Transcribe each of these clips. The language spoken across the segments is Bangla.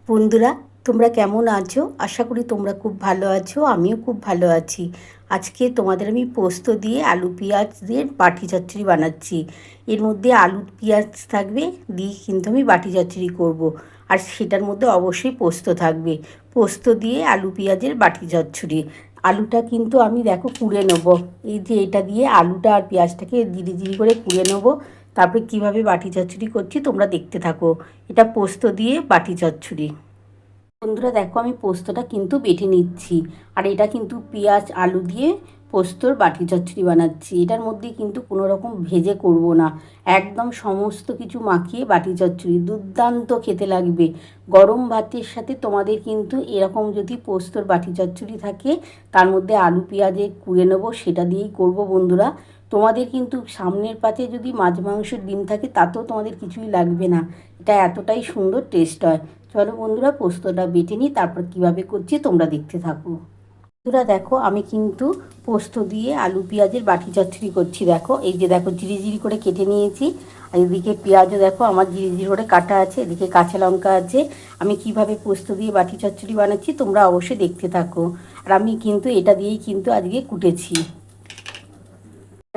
বন্ধুরা, তোমরা কেমন আছো? আশা করি তোমরা খুব ভালো আছো। আমিও খুব ভালো আছি। আজকে তোমাদের আমি পোস্ত দিয়ে আলু পেঁয়াজ দিয়ে বাটি চচ্চড়ি বানাচ্ছি। এর মধ্যে আলু পেঁয়াজ থাকবে, দিয়ে কিন্তু আমি বাটি চচ্চড়ি করব। আর সেটার মধ্যে অবশ্যই পোস্ত থাকবে। পোস্ত দিয়ে আলু পেঁয়াজের বাটি চচ্চড়ি। আলুটা কিন্তু আমি দেখো কুড়ে নেব। এই যে এটা দিয়ে আলুটা আর পেঁয়াজটাকে জিরি জিরি করে কুড়ে নেব। তারপরে কিভাবে বাটি চচ্চড়ি করছি তোমরা দেখতে থাকো। এটা পোস্ত দিয়ে বাটি চচ্চড়ি। বন্ধুরা দেখো, আমি পোস্তটা কিন্তু বেটে নিচ্ছি। আর এটা কিন্তু পেঁয়াজ আলু দিয়ে পোস্তর বাটি চচ্চড়ি বানাচ্ছি। এটার মধ্যে কিন্তু কোনো রকম ভেজে করব না, একদম সমস্ত কিছু মাখিয়ে বাটি চচ্চড়ি দুর্দান্ত খেতে লাগবে। গরম ভাতের সাথে তোমাদের কিন্তু এরকম যদি পোস্তর বাটি চচ্চড়ি থাকে, তার মধ্যে আলু পেঁয়াজে কুড়ে নেবো, সেটা দিয়েই করব বন্ধুরা। তোমাদের কিন্তু সামনের পাতে যদি মাছ মাংসের ডিম থাকে তাতেও তোমাদের কিছুই লাগবে না। এটা এতটাই সুন্দর টেস্ট হয়। চলো বন্ধুরা, পোস্তটা বেটে নিই, তারপর কীভাবে করছি তোমরা দেখতে থাকো। বন্ধুরা দেখো, আমি কিন্তু পোস্ত দিয়ে আলু পেঁয়াজের বাটি চচ্চড়ি করছি। দেখো, এই যে দেখো জিরি জিরি করে কেটে নিয়েছি। আর এদিকে পেঁয়াজও দেখো আমার জিরি জিরি করে কাটা আছে, এদিকে কাঁচা লঙ্কা আছে। আমি কিভাবে পোস্ত দিয়ে বাটি চচ্চড়ি বানাচ্ছি তোমরা অবশ্যই দেখতে থাকো। আর আমি কিন্তু এটা দিয়েই কিন্তু আজকে কুটেছি।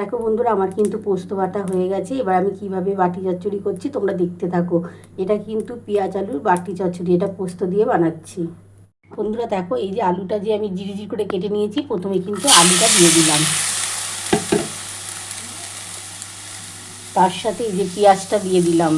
দেখো বন্ধুরা, আমার কিন্তু পোস্ত বাটা হয়ে গেছে। এবার আমি কিভাবে বাটি চচ্চড়ি করছি তোমরা দেখতে থাকো। এটা কিন্তু পেঁয়াজ আলুর বাটি চচ্চড়ি, এটা পোস্ত দিয়ে বানাচ্ছি। বন্ধুরা দেখো, এই যে আলুটা যে আমি জিরি জিরি করে কেটে নিয়েছি, প্রথমে কিন্তু আলুটা দিয়ে দিলাম। তার সাথে এই যে পেঁয়াজটা দিয়ে দিলাম।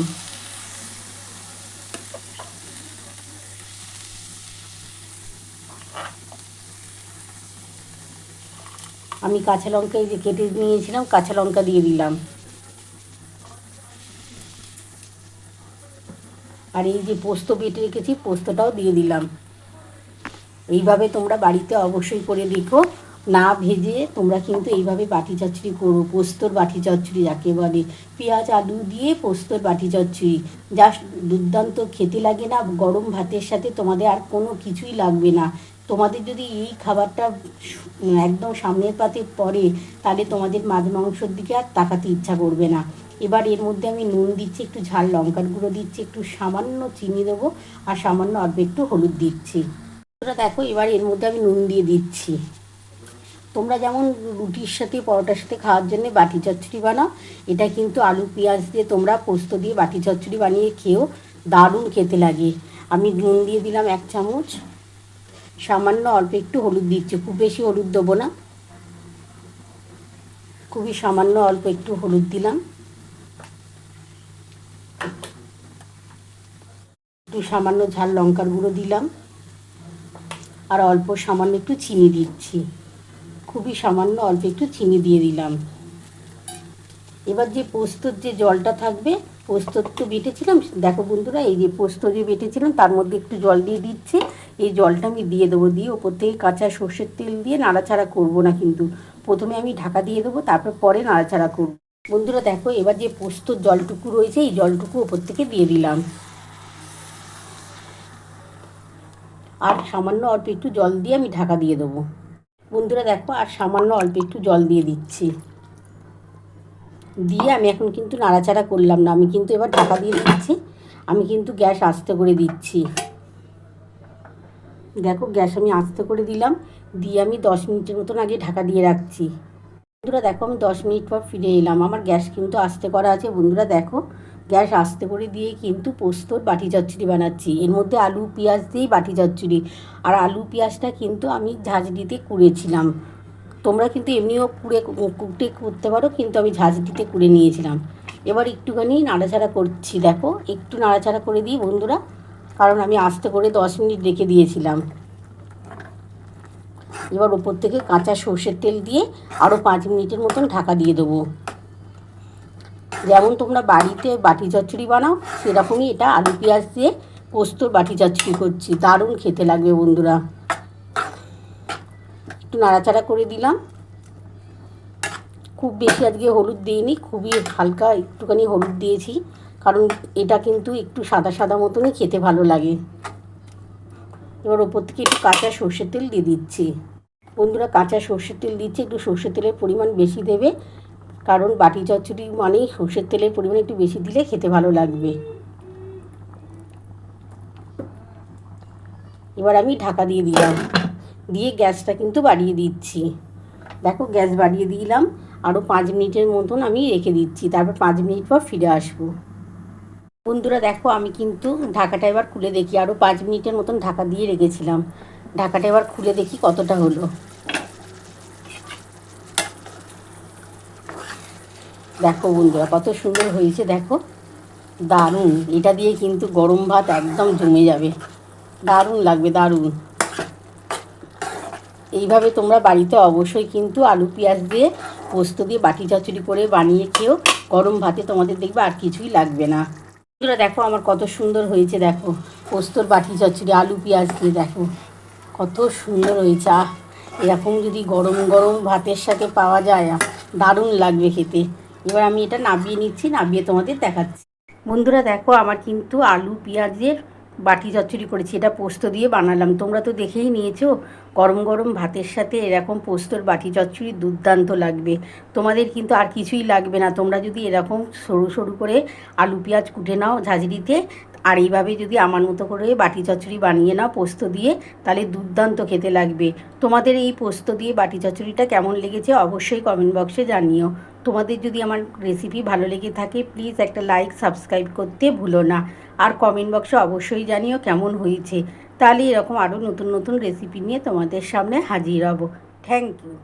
আমি কাঁচা লঙ্কা এই যে কেটে নিয়েছিলাম, কাঁচা লঙ্কা দিয়ে দিলাম। আর এই যে পোস্ত বেটে রেখেছি, পোস্তটাও দিয়ে দিলাম। এইভাবে তোমরা বাড়িতে অবশ্যই করে দেখো। না ভেজে তোমরা কিন্তু এইভাবে বাটি চচ্চড়ি করো, পোস্তর বাটি চচ্চড়ি যাকে বলে। পেঁয়াজ আলু দিয়ে পোস্তর বাটি চচ্চড়ি জাস্ট দুর্দান্ত খেতে লাগে না? গরম ভাতের সাথে তোমাদের আর কোনো কিছুই লাগবে না। তোমাদের যদি এই খাবারটা একদম সামনের পাতে পড়ে, তাহলে তোমাদের মাছ মাংসর দিকে আর তাকাতে ইচ্ছা করবে না। এবার এর মধ্যে আমি নুন দিচ্ছি, একটু ঝাল লঙ্কার গুঁড়ো দিচ্ছি, একটু সামান্য চিনি দেবো, আর সামান্য অল্প একটু হলুদ দিচ্ছি। তোমরা দেখো, এবার এর মধ্যে আমি নুন দিয়ে দিচ্ছি। তোমরা যেমন রুটির সাথে পরোটার সাথে খাওয়ার জন্য বাটি চচ্চড়ি বানাও, এটা কিন্তু আলু পেঁয়াজ দিয়ে তোমরা পোস্ত দিয়ে বাটি চচ্চড়ি বানিয়ে খেও, দারুণ খেতে লাগে। আমি নুন দিয়ে দিলাম 1 চামচ, সামান্য অল্প একটু হলুদ দিচ্ছি, খুব বেশি হলুদ দেবো না, খুবই সামান্য অল্প একটু হলুদ দিলাম। একটু সামান্য ঝাল লঙ্কার গুঁড়ো দিলাম। আর অল্প সামান্য একটু চিনি দিচ্ছি, খুবই সামান্য অল্প একটু চিনি দিয়ে দিলাম। এবার যে পোস্তর যে জলটা থাকবে, পোস্ত তো বেটেছিলাম, দেখো বন্ধুরা, এই যে পোস্ত যে বেটেছিলাম তার মধ্যে একটু জল দিয়ে দিচ্ছি। এই জলটা আমি দিয়ে দেবো, দিয়ে ওপর থেকে কাঁচা সর্ষের তেল দিয়ে নাড়াচাড়া করব না কিন্তু। প্রথমে আমি ঢাকা দিয়ে দেবো, তারপর পরে নাড়াচাড়া করব। বন্ধুরা দেখো, এবার যে পোস্তর জলটুকু রয়েছে এই জলটুকু ওপর থেকে দিয়ে দিলাম। আর সামান্য অল্প একটু জল দিয়ে আমি ঢাকা দিয়ে দেবো। বন্ধুরা দেখো, আর সামান্য অল্প একটু জল দিয়ে দিচ্ছি। দিয়ে আমি এখন কিন্তু নাড়াচাড়া করলাম না, আমি কিন্তু এবার ঢাকা দিয়ে দিচ্ছি। আমি কিন্তু গ্যাস আস্তে করে দিচ্ছি। দেখো, গ্যাস আমি আস্তে করে দিলাম, দিয়ে আমি 10 মিনিটের মতন আগে ঢাকা দিয়ে রাখছি। বন্ধুরা দেখো, আমি 10 মিনিট পর ফিরে এলাম। আমার গ্যাস কিন্তু আস্তে করা আছে। বন্ধুরা দেখো, গ্যাস আস্তে করে দিয়ে কিন্তু পোস্তর বাটি চচ্চড়ি বানাচ্ছি। এর মধ্যে আলু পেঁয়াজ দিয়েই বাটি চচ্চড়ি। আর আলু পেঁয়াজটা কিন্তু আমি ঝাঁঝরিতে কুড়েছিলাম। তোমরা কিন্তু এমনিও কুটে করতে পারো, কিন্তু আমি ঝাঁঝরিতে কুড়ে নিয়েছিলাম। এবার একটুখানি নাড়াচাড়া করছি। দেখো, একটু নাড়াচাড়া করে দিই বন্ধুরা, কারণ আমি আস্তে করে 10 মিনিট রেখে দিয়েছিলাম। এবার ওপর থেকে কাঁচা সর্ষের তেল দিয়ে আরও 5 মিনিটের মতন ঢাকা দিয়ে দেবো। যেমন তোমরা বাড়িতে বাটি চচ্চড়ি বানাও, সেরকমই এটা আলু পেঁয়াজ দিয়ে পোস্তর বাটি চচ্চড়ি করছি, দারুণ খেতে লাগবে বন্ধুরা। একটু নাড়াচাড়া করে দিলাম। খুব বেশি আজকে হলুদ দিইনি, খুবই হালকা একটুখানি হলুদ দিয়েছি, কারণ এটা কিন্তু একটু সাদা সাদা মতনই খেতে ভালো লাগে। এবার ওপর থেকে একটু কাঁচা সর্ষের তেল দিয়ে দিচ্ছি। বন্ধুরা, কাঁচা সর্ষের তেল দিচ্ছি, একটু সর্ষের তেলের পরিমাণ বেশি দেবে, কারণ বাটি চচ্চড়ি মানেই সর্ষের তেলের পরিমাণ একটু বেশি দিলে খেতে ভালো লাগবে। এবার আমি ঢাকা দিয়ে দিলাম, দিয়ে গ্যাসটা কিন্তু বাড়িয়ে দিচ্ছি। দেখো গ্যাস বাড়িয়ে দিলাম, আরও 5 মিনিটের মতন আমি রেখে দিচ্ছি, তারপর 5 মিনিট পর ফিরে আসবো। বন্ধুরা দেখো আমি কিন্তু ঢাকাটা এবার খুলে দেখি, আরও 5 মিনিটের মতন ঢাকা দিয়ে রেখেছিলাম। ঢাকাটা এবার খুলে দেখি কতটা হলো। দেখো বন্ধুরা কত সুন্দর হয়েছে, দেখো দারুণ। এটা দিয়ে কিন্তু গরম ভাত একদম জমে যাবে, দারুণ লাগবে, দারুণ। এইভাবে তোমরা বাড়িতে অবশ্যই কিন্তু আলু পেঁয়াজ দিয়ে পোস্ত দিয়ে বাটি চচ্চড়ি করে বানিয়ে খেও, গরম ভাতে তোমাদের দেখবে আর কিছুই লাগবে না। বন্ধুরা দেখো আমার কত সুন্দর হয়েছে, দেখো পোস্তর বাটি চচ্চড়ি আলু পেঁয়াজ দিয়ে, দেখো কত সুন্দর হয়েছে। এরকম যদি গরম গরম ভাতের সাথে পাওয়া যায় দারুণ লাগবে খেতে। এবার আমি এটা নামিয়ে নিচ্ছি, নামিয়ে তোমাদের দেখাচ্ছি। বন্ধুরা দেখো আমার কিন্তু আলু পেঁয়াজের বাটি চচ্চড়ি করেছি, এটা পোস্ত দিয়ে বানালাম। তোমরা তো দেখেই নিয়েছো, গরম গরম ভাতের সাথে এরকম পোস্তর বাটি চচ্চড়ি দুর্দান্ত লাগবে। তোমাদের কিন্তু আর কিছুই লাগবে না, তোমরা যদি এরকম সরু সরু করে আলু পেঁয়াজ কুটে নাও ঝাঁঝরিতে, আর এইভাবে যদি আমার মতো করে বাটি চচ্চড়ি বানিয়ে নাও পোস্ত দিয়ে, তাহলে দুর্দান্ত খেতে লাগবে। তোমাদের এই পোস্ত দিয়ে বাটি চচ্চড়িটা কেমন লেগেছে অবশ্যই কমেন্ট বক্সে জানিও। তোমাদের যদি আমার রেসিপি ভালো লেগে থাকে প্লিজ একটা লাইক সাবস্ক্রাইব করতে ভুলো না, আর কমেন্ট বক্সে অবশ্যই জানিও কেমন হয়েছে। তাহলে এরকম আরও নতুন নতুন রেসিপি নিয়ে তোমাদের সামনে হাজির হব। Thank you.